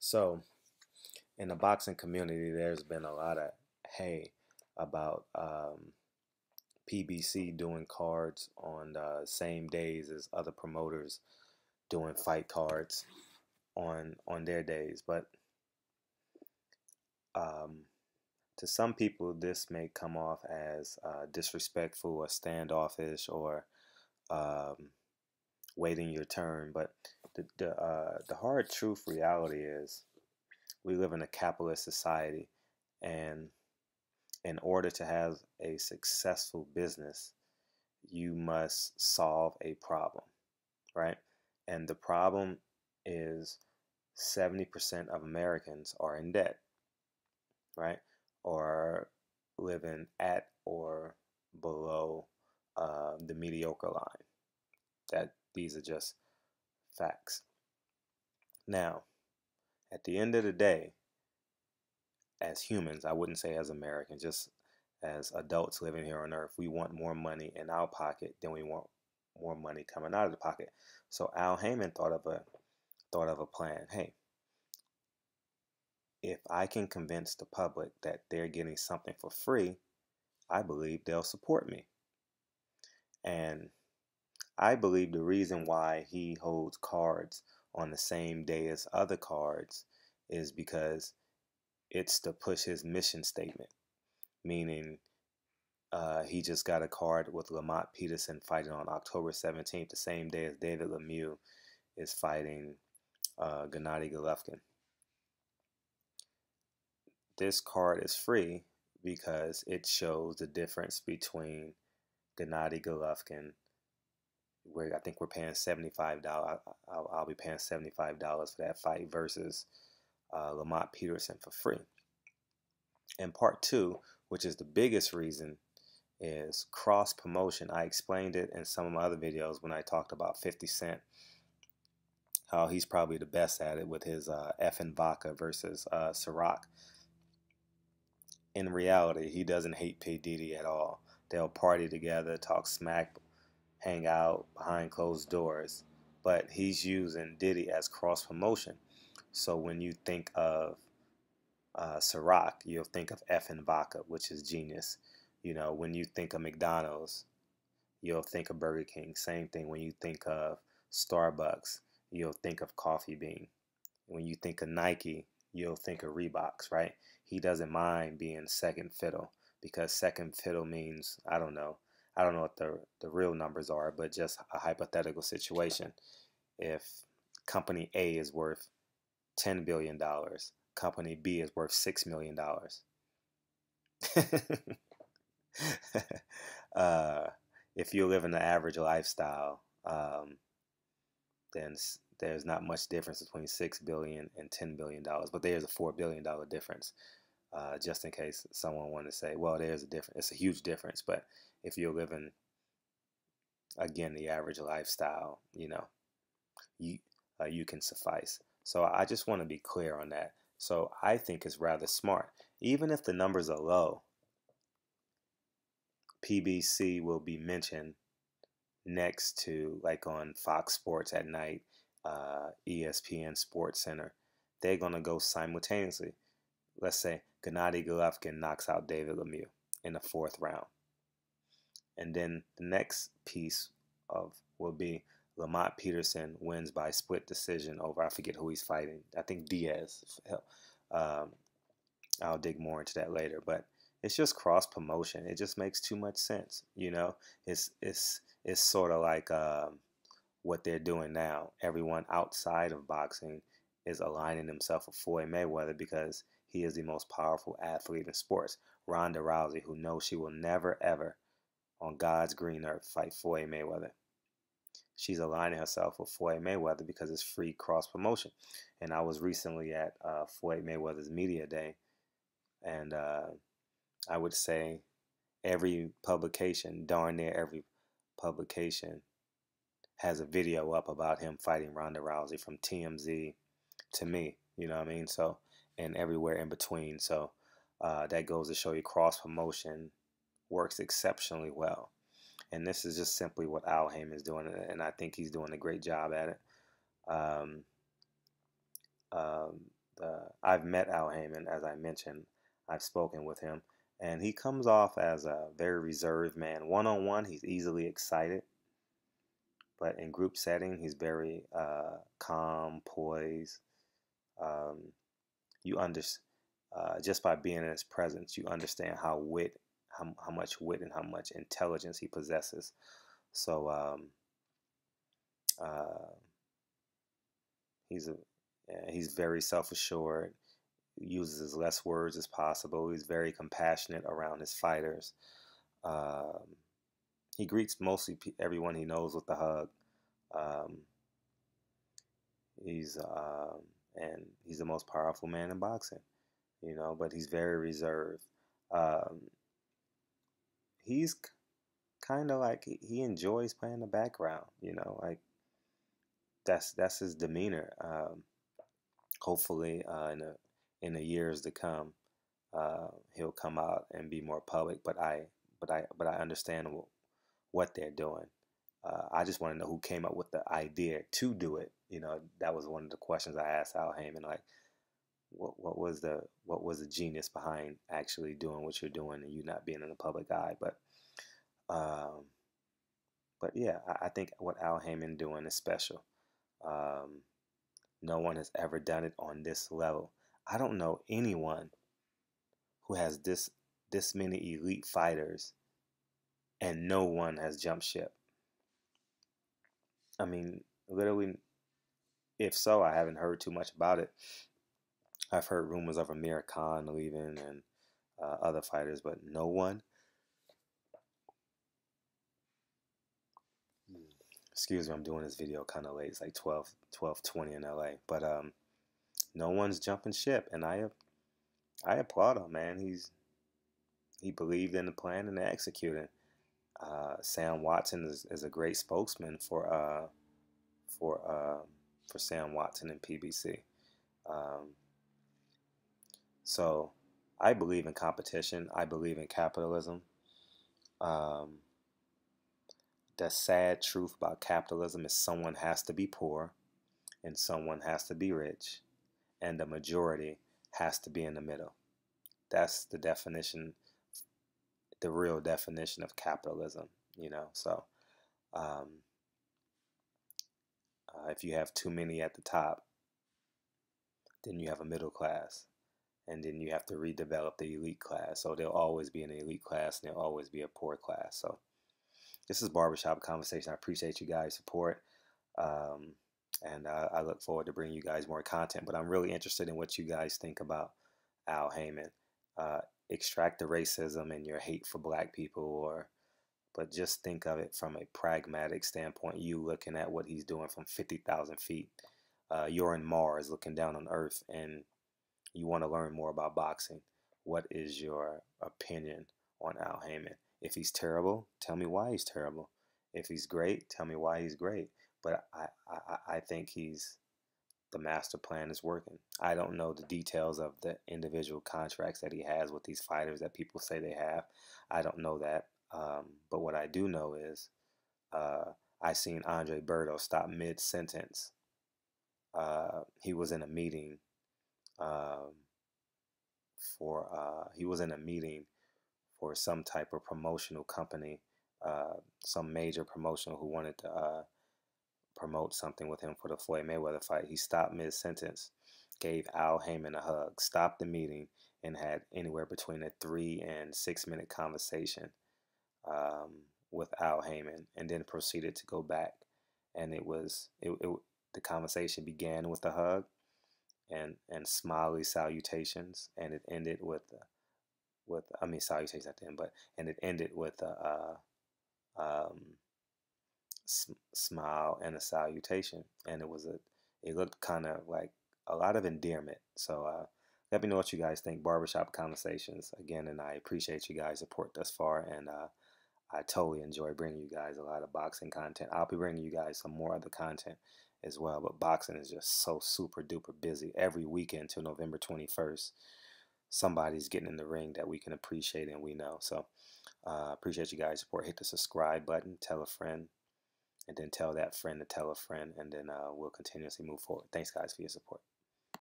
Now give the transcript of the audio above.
So, in the boxing community, there's been a lot of hay about PBC doing cards on the same days as other promoters doing fight cards on their days. But um, to some people, this may come off as disrespectful or standoffish or um, waiting your turn. But the hard truth reality is we live in a capitalist society, and in order to have a successful business, you must solve a problem, right? And the problem is 70% of Americans are in debt, right? Or living at or below the mediocre line. That these are just facts. Now, at the end of the day, as humans, I wouldn't say as Americans, just as adults living here on earth, we want more money in our pocket than we want more money coming out of the pocket. So Al Heyman thought of a plan. Hey, if I can convince the public that they're getting something for free, I believe they'll support me. And I believe the reason why he holds cards on the same day as other cards is because it's to push his mission statement, meaning he just got a card with Lamont Peterson fighting on October 17th, the same day as David Lemieux is fighting Gennady Golovkin. This card is free because it shows the difference between Gennady Golovkin, where I think we're paying $75. I'll be paying $75 for that fight versus Lamont Peterson for free. And part two, which is the biggest reason, is cross promotion. I explained it in some of my other videos when I talked about 50 Cent, how he's probably the best at it with his F and Vodka versus Ciroc. In reality, he doesn't hate P. Diddy at all. They'll party together, talk smack, hang out behind closed doors. But he's using Diddy as cross promotion. So when you think of Ciroc, you'll think of F and Vodka, which is genius. You know, when you think of McDonald's, you'll think of Burger King. Same thing when you think of Starbucks, you'll think of Coffee Bean. When you think of Nike, you'll think of Reeboks, right? He doesn't mind being second fiddle because second fiddle means, I don't know. I don't know what the real numbers are, but just a hypothetical situation. If company A is worth $10 billion, company B is worth $6 million. uh, if you live in an average lifestyle, then there's not much difference between $6 billion and $10 billion, but there's a $4 billion difference. Just in case someone wanted to say, well, there's a difference. It's a huge difference, but if you're living, again, the average lifestyle, you you can suffice. So I just want to be clear on that. So I think it's rather smart. Even if the numbers are low, PBC will be mentioned next to, like on Fox Sports at night, ESPN Sports Center. They're going to go simultaneously. Let's say Gennady Golovkin knocks out David Lemieux in the fourth round. And then the next piece of will be Lamont Peterson wins by split decision over, I forget who he's fighting. I think Diaz. Um, I'll dig more into that later, but it's just cross promotion. It just makes too much sense. It's sort of like what they're doing now. Everyone outside of boxing is aligning themselves with Floyd Mayweather because he is the most powerful athlete in sports. Ronda Rousey, who knows she will never ever on God's green earth fight Floyd Mayweather. She's aligning herself with Floyd Mayweather because it's free cross promotion. And I was recently at Floyd Mayweather's media day, and I would say every publication, darn near every publication, has a video up about him fighting Ronda Rousey, from TMZ to me, you know what I mean? So, and everywhere in between. So that goes to show you cross promotion works exceptionally well. And this is just simply what Al Haymon is doing, and I think he's doing a great job at it. Um, um, I've met Al Heyman, as I mentioned. I've spoken with him, and he comes off as a very reserved man. One on one, he's easily excited, but in group setting, he's very calm, poised. Um, you under just by being in his presence, you understand how much wit and how much intelligence he possesses. So uh, he's a he's very self assured. Uses as less words as possible. He's very compassionate around his fighters. Um, he greets mostly everyone he knows with a hug. Um, he's and he's the most powerful man in boxing, but he's very reserved. Um, he's kind of like he enjoys playing the background, like that's his demeanor. Hopefully, in the years to come, he'll come out and be more public. But I understand what they're doing. I just want to know who came up with the idea to do it. That was one of the questions I asked Al Heyman. Like, what was the genius behind actually doing what you're doing and you not being in the public eye? Um, but yeah, I think what Al Heyman doing is special. Um, no one has ever done it on this level. I don't know anyone who has this many elite fighters and no one has jumped ship. I mean, literally, if so, I haven't heard too much about it. I've heard rumors of Amir Khan leaving and other fighters, but no one. Excuse me, I'm doing this video kind of late. It's like 12:20 in LA, but no one's jumping ship, and I applaud him, man. He believed in the plan and executing. Sam Watson is a great spokesman for uh, for Sam Watson and PBC. Um, so I believe in competition. I believe in capitalism. Um, the sad truth about capitalism is someone has to be poor and someone has to be rich, and the majority has to be in the middle. That's the definition, the real definition of capitalism. So um, if you have too many at the top, then you have a middle class, and then you have to redevelop the elite class. So there'll always be an elite class, and there'll always be a poor class. So this is Barbershop Conversation. I appreciate you guys' support, um, and I look forward to bringing you guys more content. But I'm really interested in what you guys think about Al Heyman. Uh, Extract the racism and your hate for black people, but just think of it from a pragmatic standpoint. You looking at what he's doing from 50,000 feet. You're in Mars looking down on Earth, and you want to learn more about boxing. What is your opinion on Al Heyman? If he's terrible, tell me why he's terrible. If he's great, tell me why he's great. But I think the master plan is working. I don't know the details of the individual contracts that he has with these fighters that people say they have. I don't know that. But what I do know is uh, I seen Andre Berto stop mid sentence. He was in a meeting um, he was in a meeting for some type of promotional company, some major promotional who wanted to promote something with him for the Floyd Mayweather fight. He stopped mid sentence, gave Al Heyman a hug, stopped the meeting, and had anywhere between a 3 and 6 minute conversation um, with Al Heyman, and then proceeded to go back. And the conversation began with a hug and smiley salutations, and it ended with I mean salutations at the end, but and it ended with a um, smile and a salutation, and it looked kind of like a lot of endearment. So let me know what you guys think. Barbershop Conversations again, and I appreciate you guys' support thus far, and I totally enjoy bringing you guys a lot of boxing content. I'll be bringing you guys some more other content as well, but boxing is just so super duper busy every weekend till November 21st. Somebody's getting in the ring that we can appreciate and we know. So appreciate you guys' support. Hit the subscribe button, tell a friend, and then tell that friend to tell a friend, and then we'll continuously move forward. Thanks, guys, for your support.